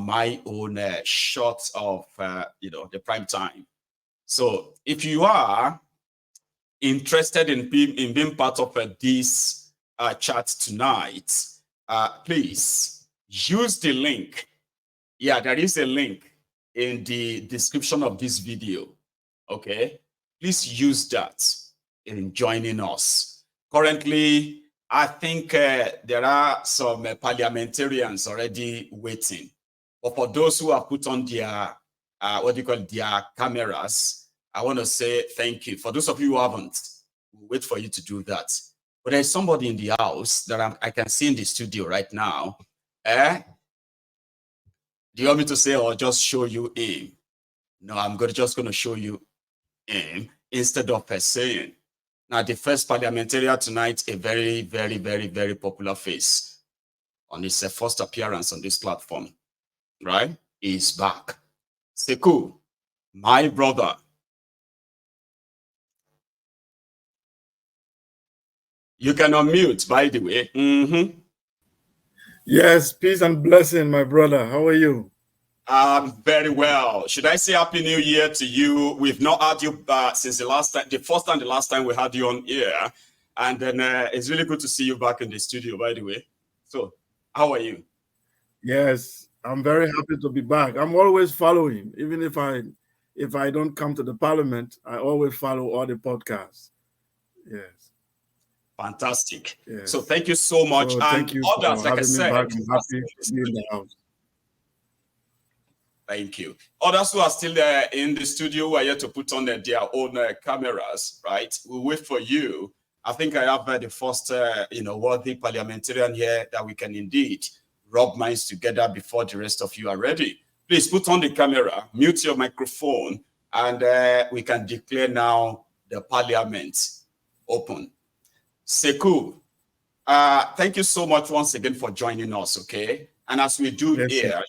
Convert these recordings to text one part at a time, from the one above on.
my own shots of, the prime time. So if you are interested in being part of this chat tonight, please use the link. Yeah, there is a link in the description of this video. Okay, please use that in joining us. Currently, I think there are some parliamentarians already waiting. But for those who have put on their, their cameras, I want to say thank you. For those of you who haven't, we'll wait for you to do that. But there's somebody in the house that I can see in the studio right now. Do you want me to say or just show you him? No, I'm just going to show you him instead of saying. Now, the first parliamentarian tonight, a very, very, very, very popular face on his first appearance on this platform, right? He's back. Sekou, my brother. You can unmute, by the way. Yes, peace and blessing, my brother. How are you? Very well. Should I say Happy New Year to you? We've not had you since the first and the last time we had you on air. And then it's really good to see you back in the studio, by the way. So, how are you? Yes, I'm very happy to be back. I'm always following. Even if I don't come to the parliament, I always follow all the podcasts. Yes. Fantastic. Yes. So thank you so much. So thank you for having me back. I'm happy to be in the house. Thank you. Others who are still there in the studio who are yet to put on their own cameras, right? We'll wait for you. I think I have the first, worthy parliamentarian here that we can indeed rub minds together before the rest of you are ready. Please put on the camera, mute your microphone, and we can declare now the parliament open. Sekou, thank you so much once again for joining us, okay? And as we do here,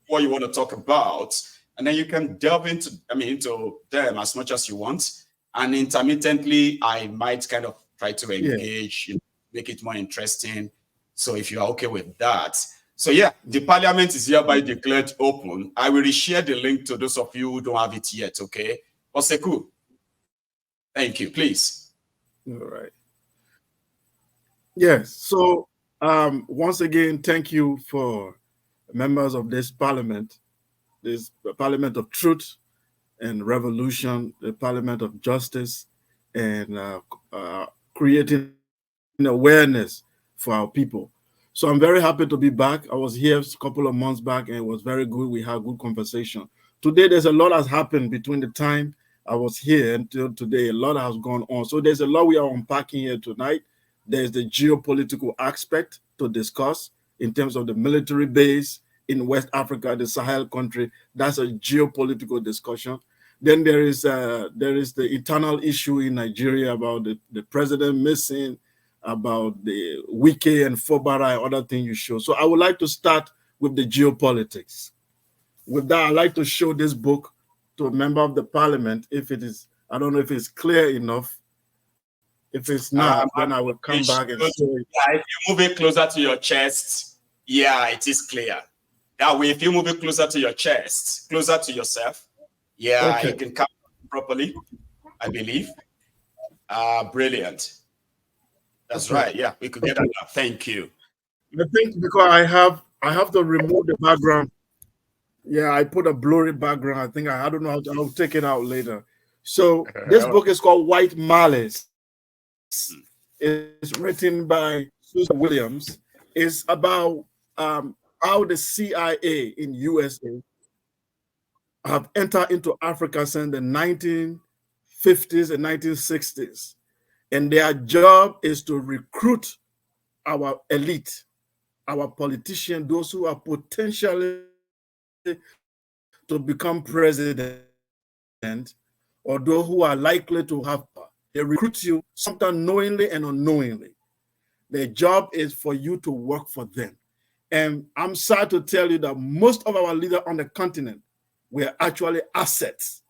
what you want to talk about, and then you can delve into them as much as you want. And intermittently, I might kind of try to engage, make it more interesting. So if you are okay with that. So yeah, the parliament is hereby declared open. I will reshare the link to those of you who don't have it yet, okay? Oseku, thank you, please. All right. Yes, so once again, thank you for members of this parliament of truth and revolution, the parliament of justice, and creating awareness for our people. So I'm very happy to be back. I was here a couple of months back and it was very good. We had good conversation. Today, there's a lot has happened between the time I was here until today. A lot has gone on. So there's a lot we are unpacking here tonight. There's the geopolitical aspect to discuss in terms of the military base in West Africa, the Sahel country. That's a geopolitical discussion. Then there is the eternal issue in Nigeria about the president missing, about the Wike and Fobara and other things you show. So I would like to start with the geopolitics. With that, I'd like to show this book to a member of the parliament. If it is, I don't know if it's clear enough. If it's not, then I will come back and show it. Yeah, if you move it closer to your chest, yeah, it is clear. That way, if you move it closer to your chest, closer to yourself, yeah, okay. You can come properly, I believe. Brilliant. That's right. Yeah, we could get that now. Thank you. I think because I have to remove the background. Yeah, I put a blurry background. I think I don't know how to, I'll take it out later. So this book is called White Malice. It's written by Susan Williams. It's about how the CIA in USA have entered into Africa since the 1950s and 1960s. And their job is to recruit our elite, our politicians, those who are potentially to become president, or those who are likely to have power. They recruit you sometimes knowingly and unknowingly. Their job is for you to work for them. And I'm sad to tell you that most of our leaders on the continent were actually assets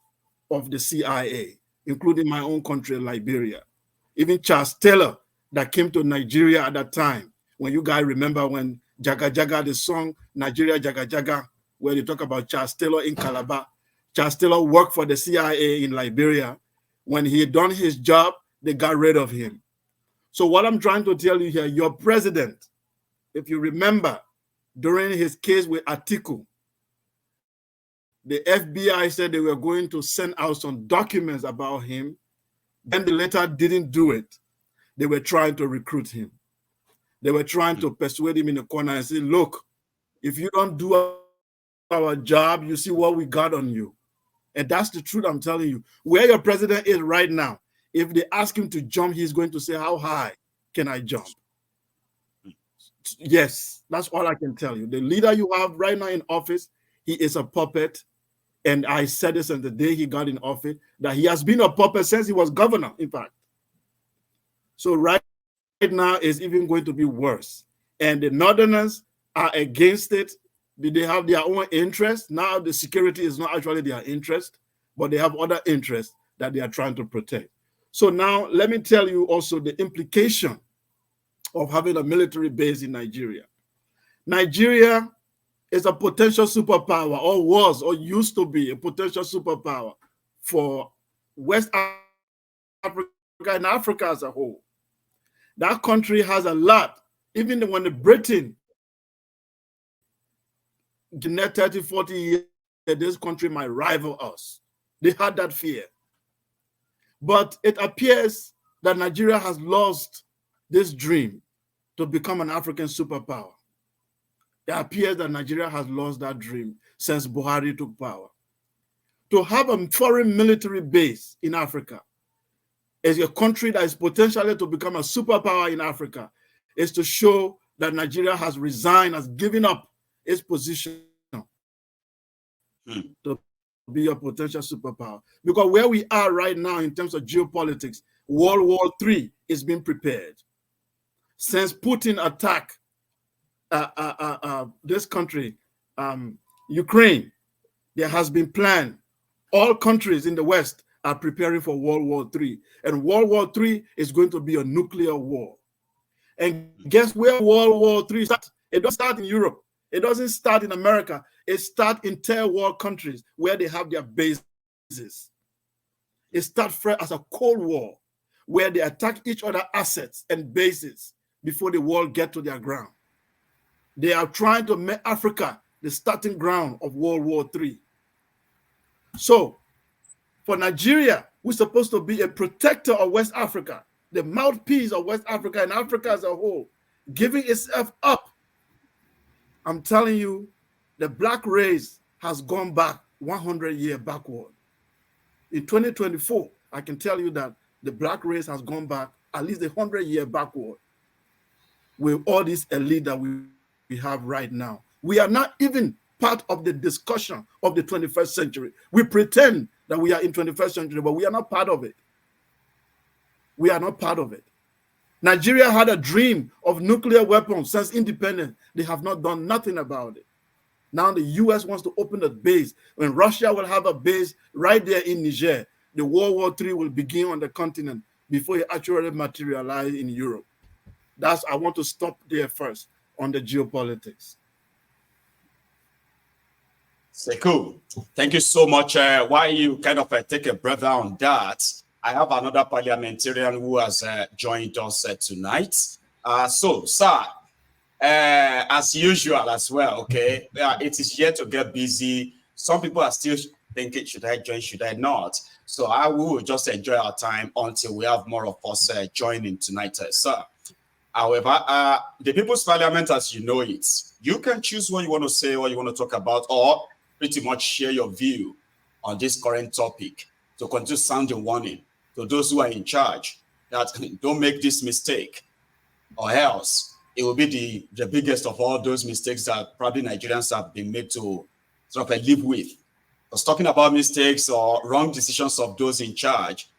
of the CIA, including my own country, Liberia. Even Charles Taylor, that came to Nigeria at that time, when you guys remember when Jaga Jaga, the song Nigeria Jaga Jaga, where you talk about Charles Taylor in Calabar. Charles Taylor worked for the CIA in Liberia. When he had done his job, they got rid of him. So what I'm trying to tell you here, your president, if you remember, during his case with Atiku, the FBI said they were going to send out some documents about him. Then they later didn't do it. They were trying to recruit him. They were trying to persuade him in the corner and say, look, if you don't do our job, you see what we got on you. And that's the truth I'm telling you. Where your president is right now, if they ask him to jump, he's going to say, how high can I jump? Yes, that's all I can tell you. The leader you have right now in office, he is a puppet. And I said this on the day he got in office, that he has been a puppet since he was governor, in fact. So right now it's even going to be worse. And the Northerners are against it. They have their own interest. Now the security is not actually their interest, but they have other interests that they are trying to protect. So now let me tell you also the implication of having a military base in Nigeria. Nigeria is a potential superpower, or was, or used to be a potential superpower for West Africa and Africa as a whole. That country has a lot. Even when the Britain, in the next 30, 40 years, this country might rival us. They had that fear. But it appears that Nigeria has lost this dream to become an African superpower. It appears that Nigeria has lost that dream since Buhari took power. To have a foreign military base in Africa is a country that is potentially to become a superpower in Africa, is to show that Nigeria has resigned, has given up its position to be a potential superpower. Because where we are right now in terms of geopolitics, World War III is being prepared. Since Putin attacked this country, Ukraine, there has been planned. All countries in the West are preparing for World War III. And World War III is going to be a nuclear war. And guess where World War III starts? It doesn't start in Europe. It doesn't start in America. It starts in third world countries where they have their bases. It starts as a Cold War where they attack each other's assets and bases before the world gets to their ground. They are trying to make Africa the starting ground of World War III. So for Nigeria, we're supposed to be a protector of West Africa, the mouthpiece of West Africa and Africa as a whole, giving itself up. I'm telling you, the black race has gone back 100 years backward. In 2024, I can tell you that the black race has gone back at least 100 years backward with all this elite that we have right now. We are not even part of the discussion of the 21st century. We pretend that we are in 21st century, but we are not part of it. We are not part of it. Nigeria had a dream of nuclear weapons since independence. They have not done nothing about it. Now the US wants to open a base. When Russia will have a base right there in Niger, the World War III will begin on the continent before it actually materializes in Europe. I want to stop there first on the geopolitics. So cool. Thank you so much. While you kind of take a breath on that, I have another parliamentarian who has joined us tonight. So, sir, as usual as well, okay, it is yet to get busy. Some people are still thinking, should I join, should I not? So I will just enjoy our time until we have more of us joining tonight, sir. However, the People's Parliament, as you know it, you can choose what you want to say, what you want to talk about, or pretty much share your view on this current topic to continue sounding warning to those who are in charge that don't make this mistake, or else it will be the biggest of all those mistakes that probably Nigerians have been made to sort of live with. Because talking about mistakes or wrong decisions of those in charge,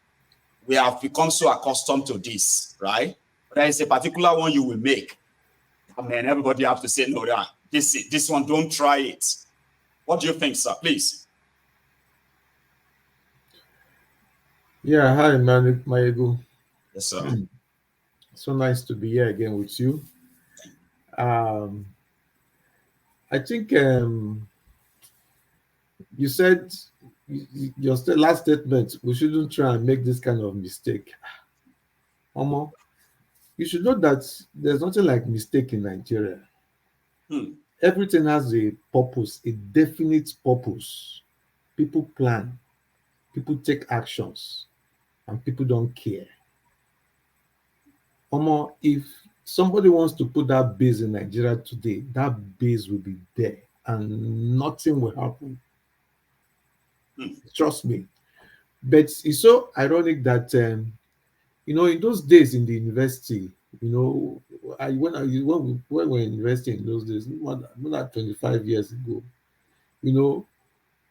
we have become so accustomed to this, right? But there is a particular one you will make. I mean, everybody have to say, no, this one, don't try it. What do you think, sir? Please. Yeah, hi, Maegu. Yes, sir. So nice to be here again with you. I think You said your last statement, we shouldn't try and make this kind of mistake. Omo, you should know that there's nothing like mistake in Nigeria. Hmm. Everything has a purpose, a definite purpose. People plan, people take actions, and people don't care. Omo, if somebody wants to put that base in Nigeria today, that base will be there and nothing will happen. Hmm. Trust me. But it's so ironic that in those days in the university, when we were in university in those days, more than 25 years ago, you know,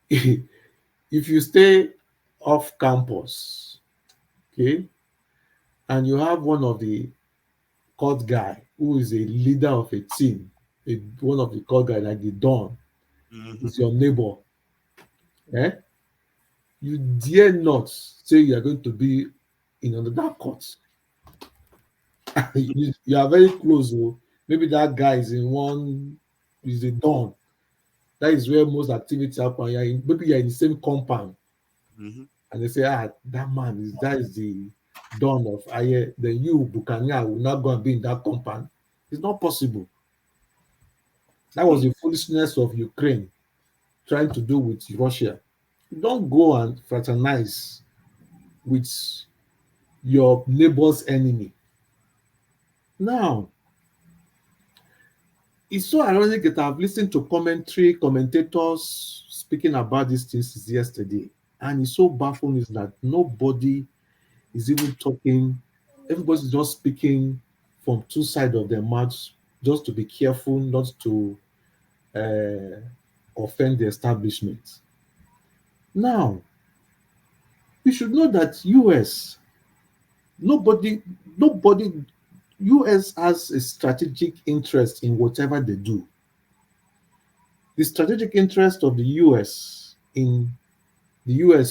if you stay off campus, okay, and you have one of the court guy who is a leader of a team, one of the court guy like the Don, Mhm. is your neighbor, eh? You dare not say you are going to be in another court. You are very close. Oh. Maybe that guy is a Don. That is where most activity happen. Maybe you're in the same compound, Mhm. and they say, that is the Don of Aye. Then you, Bukanya, will not go and be in that compound. It's not possible. That was Hmm. the foolishness of Ukraine trying to do with Russia. Don't go and fraternize with your neighbor's enemy. Now, it's so ironic that I've listened to commentators speaking about these things since yesterday. And it's so baffling is that nobody is even talking, everybody's just speaking from two sides of their mouths just to be careful not to offend the establishment. Now, you should know that nobody, nobody, US has a strategic interest in whatever they do. The strategic interest of the US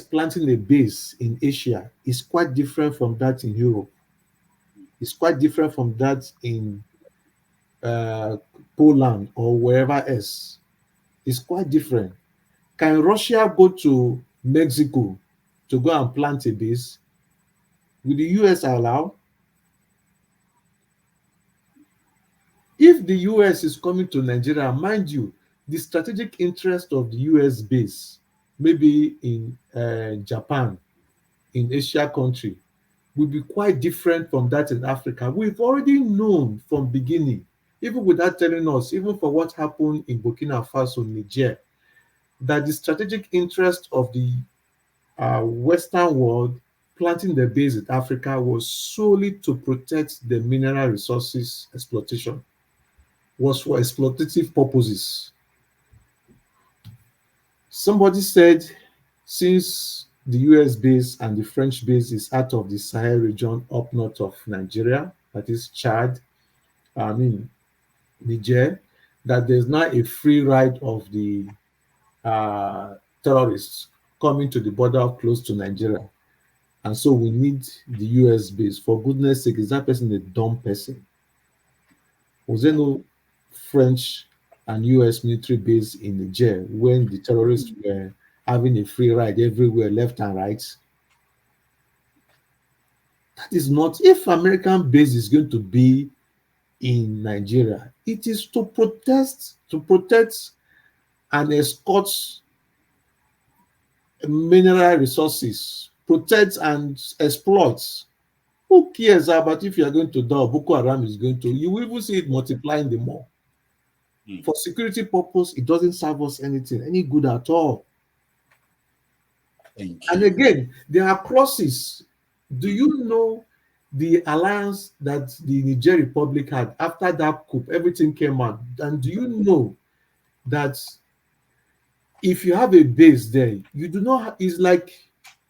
planting a base in Asia is quite different from that in Europe. It's quite different from that in uh, Poland or wherever else. It's quite different. Can Russia go to Mexico to go and plant a base? Will the US allow? If the US is coming to Nigeria, mind you, the strategic interest of the US base, maybe in Japan, in Asia country, will be quite different from that in Africa. We've already known from beginning, even without telling us, even for what happened in Burkina Faso, Niger, that the strategic interest of the Western world planting the base in Africa was solely to protect the mineral resources exploitation, was for exploitative purposes. Somebody said since the US base and the French base is out of the Sahel region up north of Nigeria, that is Chad, I mean Niger, that there's now a free ride of the terrorists coming to the border close to Nigeria. And so we need the US base. For goodness sake, is that person a dumb person? Was there no French and US military base in Niger when the terrorists were having a free ride everywhere, left and right? That is not, if American base is going to be in Nigeria, it is to protect and escort mineral resources, protect and exploit. Who cares about if you are going to die or Boko Haram is going to? You will even see it multiplying the more. Hmm. For security purpose, it doesn't serve us anything, any good at all. Thank And you. again, there are crosses. Do you know the alliance that the Niger Republic had after that coup? Everything came out. And do you know that if you have a base there, you do not, it's like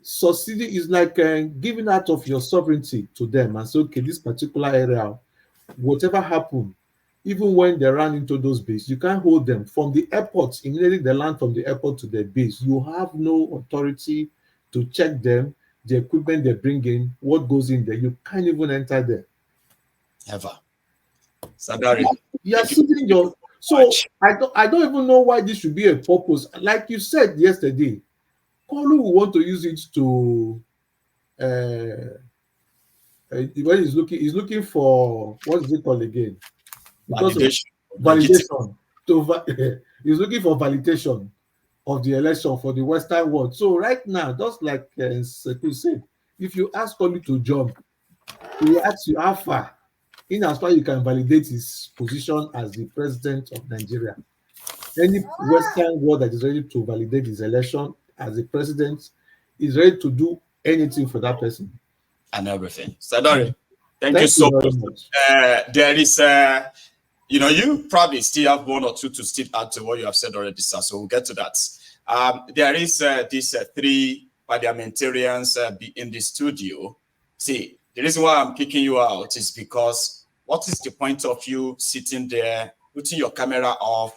subsidy, is like giving out of your sovereignty to them and say, okay, this particular area, whatever happened, even when they ran into those bases, you can't hold them. From the airport, immediately they land from the airport to their base, you have no authority to check them, the equipment they bring in, what goes in there. You can't even enter there. Ever. Sadari. You are Thank you. sitting your So I don't even know why this should be a purpose. Like you said yesterday, Kolu will want to use it to when he's looking for, what is it called again? Because validation. of validation. He's looking for validation of the election for the Western world. So right now, just like Sekou said, if you ask Kolu to jump, he will ask you how far, in as far you can validate his position as the president of Nigeria. Any Western world that is ready to validate his election as the president is ready to do anything for that person. And everything. Sadari, thank you so much. There is, you probably still have one or two to still add to what you have said already, sir. So we'll get to that. There is these three parliamentarians in the studio. See, the reason why I'm kicking you out is because what is the point of you sitting there, putting your camera off?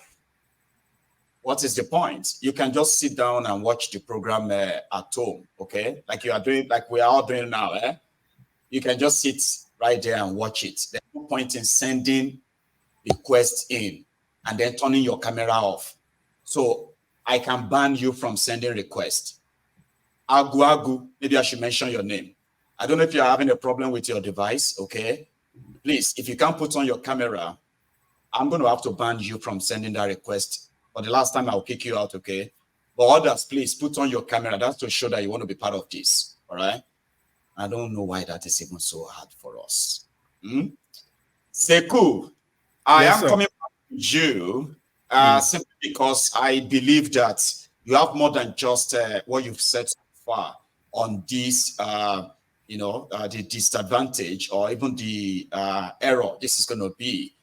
What is the point? You can just sit down and watch the program at home, okay? Like you are doing, like we are all doing now, eh? You can just sit right there and watch it. There's no point in sending requests in and then turning your camera off. So I can ban you from sending requests. Agu, maybe I should mention your name. I don't know if you're having a problem with your device, okay? Please, if you can't put on your camera, I'm going to have to ban you from sending that request. For the last time, I'll kick you out, okay? But others, please put on your camera. That's to show that you want to be part of this, all right? I don't know why that is even so hard for us. Sekou, I am coming back to you simply because I believe that you have more than just what you've said so far on this, the disadvantage or even the error this is going to be.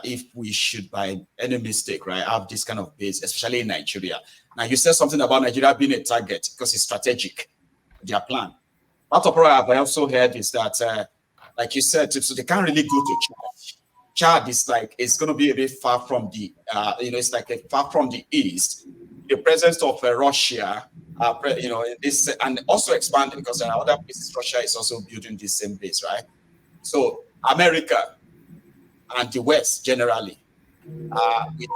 If we should, by any mistake, right, have this kind of base, especially in Nigeria. Now, you said something about Nigeria being a target because it's strategic, their plan. Part of what I've also heard is that, like you said, so they can't really go to Chad. Chad is like, it's going to be a bit far from the, it's like far from the east. The presence of Russia, this, and also expanding because there are other places Russia is also building the same base, right? So, America and the West generally, with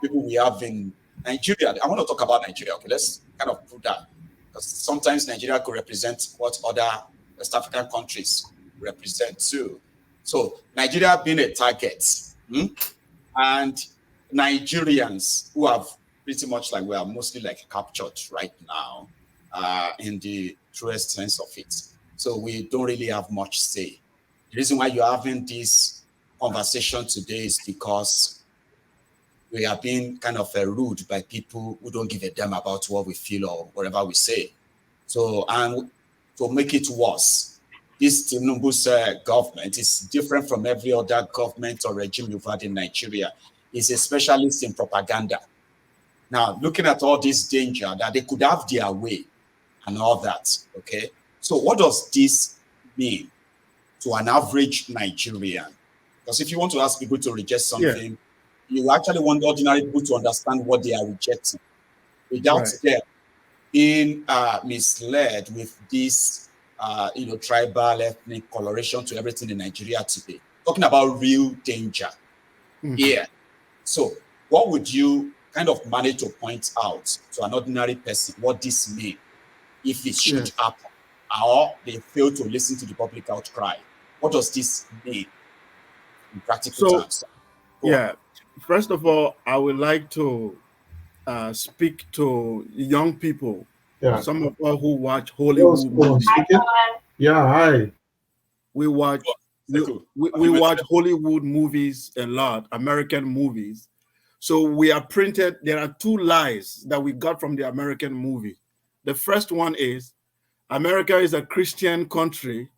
people we have in Nigeria. I want to talk about Nigeria. Okay, let's kind of put that, because sometimes Nigeria could represent what other West African countries represent too. So Nigeria being a target, and Nigerians who have pretty much like we are mostly like captured right now, in the truest sense of it. So we don't really have much say. The reason why you're having this conversation today is because we are being kind of rude by people who don't give a damn about what we feel or whatever we say. So, and to make it worse, this Tinubu's government is different from every other government or regime you've had in Nigeria. It's a specialist in propaganda. Now, looking at all this danger that they could have their way and all that, okay? So what does this mean to an average Nigerian? Because if you want to ask people to reject something, you actually want ordinary people to understand what they are rejecting without them being misled with this, tribal, ethnic coloration to everything in Nigeria today. Talking about real danger here. So what would you kind of manage to point out to an ordinary person what this means if it should happen, or they fail to listen to the public outcry? What does this mean in practical terms? First of all, I would like to speak to young people. Some of us who watch Hollywood movies. Hi. We watch Hollywood movies a lot, American movies. So we are printed. There are two lies that we got from the American movie. The first one is America is a Christian country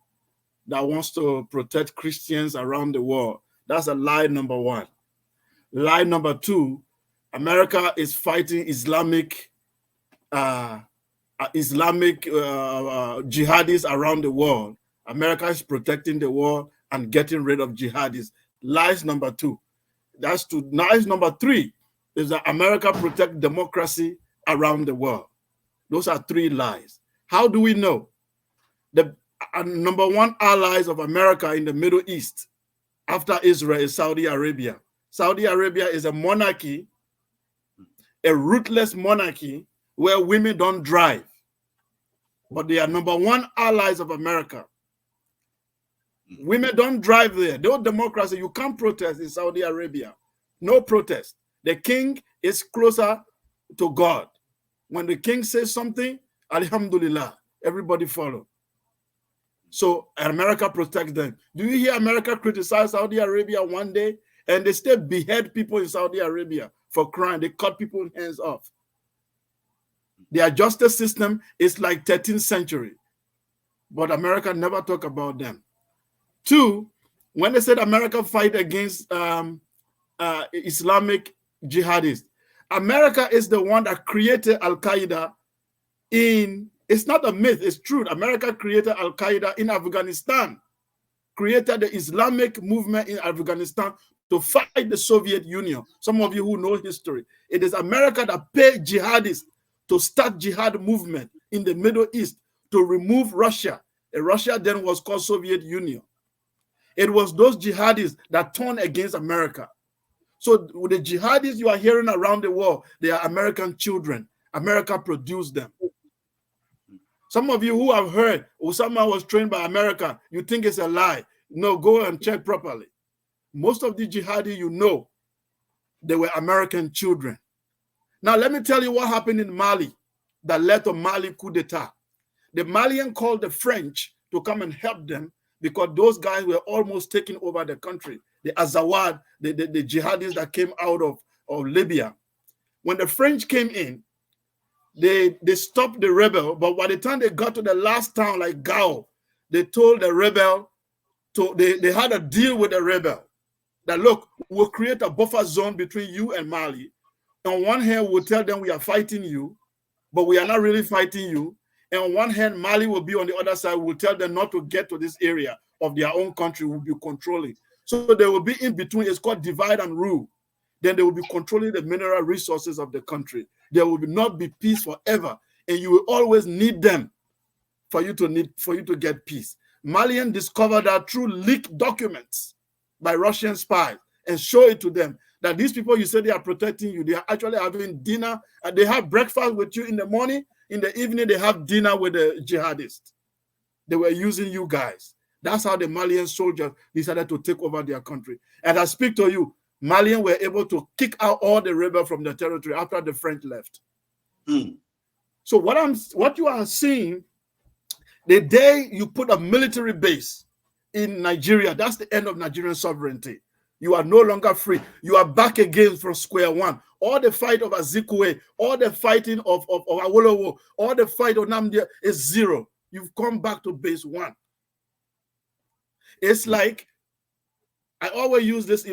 that wants to protect Christians around the world. That's a lie number one. Lie number two, America is fighting Islamic jihadis around the world. America is protecting the world and getting rid of jihadis. Lies number two. That's two. Lies number three is that America protects democracy around the world. Those are three lies. How do we know? The number one allies of America in the Middle East after Israel is Saudi Arabia. Saudi Arabia is a monarchy, a ruthless monarchy where women don't drive. But they are #1 allies of America. Women don't drive there. No democracy. You can't protest in Saudi Arabia. No protest. The king is closer to God. When the king says something, alhamdulillah, everybody follow. So America protects them. Do you hear America criticize Saudi Arabia one day? And they still behead people in Saudi Arabia for crime. They cut people's hands off. Their justice system is like 13th century. But America never talk about them. 2, when they said America fight against Islamic jihadists, America is the one that created Al-Qaeda it's not a myth, it's true. America created Al-Qaeda in Afghanistan, created the Islamic movement in Afghanistan to fight the Soviet Union. Some of you who know history, it is America that paid jihadists to start jihad movement in the Middle East to remove Russia. And Russia then was called Soviet Union. It was those jihadists that turned against America. So with the jihadists you are hearing around the world, they are American children. America produced them. Some of you who have heard Osama was trained by America, you think it's a lie. No, go and check properly. Most of the jihadis you know, they were American children. Now let me tell you what happened in Mali that led to Mali coup d'etat. The Malians called the French to come and help them because those guys were almost taking over the country. The Azawad, the jihadis that came out of Libya. When the French came in, they stopped the rebel, but by the time they got to the last town, like Gao, they told the rebel, they had a deal with the rebel, that look, we'll create a buffer zone between you and Mali. On one hand, we'll tell them we are fighting you, but we are not really fighting you. And on one hand, Mali will be on the other side. We'll tell them not to get to this area of their own country. We'll be controlling. So they will be in between. It's called divide and rule. Then they will be controlling the mineral resources of the country. There will not be peace forever, and you will always need them for you to get peace. Malians discovered that through leaked documents by Russian spies and show it to them that these people you say they are protecting you, they are actually having dinner, and they have breakfast with you in the morning. In the evening, they have dinner with the jihadists. They were using you guys. That's how the Malian soldiers decided to take over their country. And I speak to you, Malians were able to kick out all the rebels from the territory after the French left. So what you are seeing, the day you put a military base in Nigeria, that's the end of Nigerian sovereignty. You are no longer free. You are back again from square one. All the fight of Azikwe, all the fighting of Awolowo, all the fight of Namdia is zero. You've come back to base one. It's like, I always use this